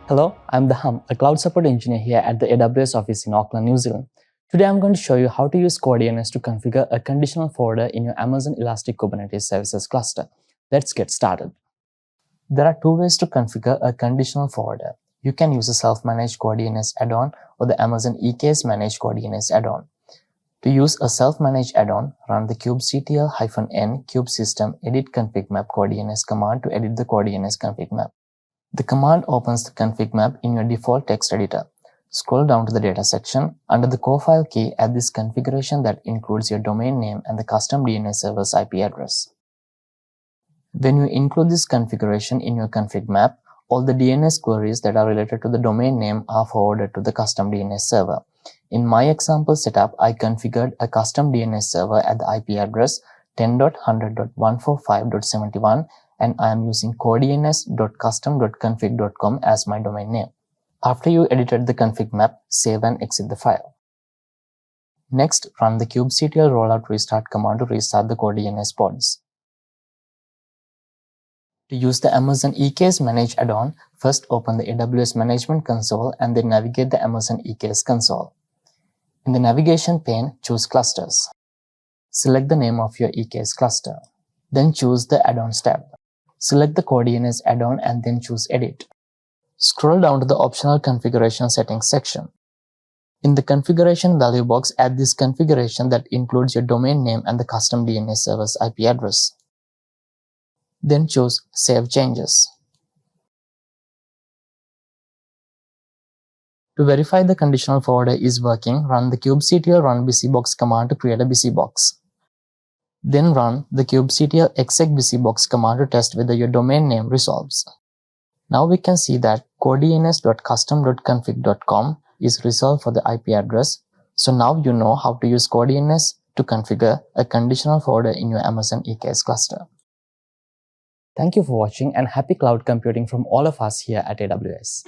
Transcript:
Hello, I'm Daham, a cloud support engineer here at the AWS office in Auckland, New Zealand. Today I'm going to show you how to use CoreDNS to configure a conditional forwarder in your Amazon Elastic Kubernetes Services cluster. Let's get started. There are two ways to configure a conditional forwarder. You can use a self-managed CoreDNS add-on or the Amazon EKS managed CoreDNS add-on. To use a self-managed add-on, run the kubectl-n kubesystem edit config map CoreDNS command to edit the CoreDNS config map. The command opens the config map in your default text editor. Scroll down to the data section. Under the core file key, add this configuration that includes your domain name and the custom DNS server's IP address. When you include this configuration in your config map, all the DNS queries that are related to the domain name are forwarded to the custom DNS server. In my example setup, I configured a custom DNS server at the IP address 10.100.145.71 and I am using cordns.custom.config.com as my domain name. After you edited the config map, save and exit the file. Next, run the kubectl rollout restart command to restart the CoreDNS pods. To use the Amazon EKS Manage add-on, first open the AWS Management Console and then navigate the Amazon EKS console. In the navigation pane, choose Clusters. Select the name of your EKS cluster. Then choose the Add-ons tab. Select the CoreDNS add-on and then choose Edit. Scroll down to the optional configuration settings section. In the configuration value box, add this configuration that includes your domain name and the custom DNS server's IP address. Then choose Save Changes. To verify the conditional forwarder is working, run the kubectl run busybox command to create a busybox. Then run the kubectl exec busybox command to test whether your domain name resolves. Now we can see that cordns.custom.config.com is resolved for the IP address. So now you know how to use CoreDNS to configure a conditional forwarder in your Amazon EKS cluster. Thank you for watching and happy cloud computing from all of us here at AWS.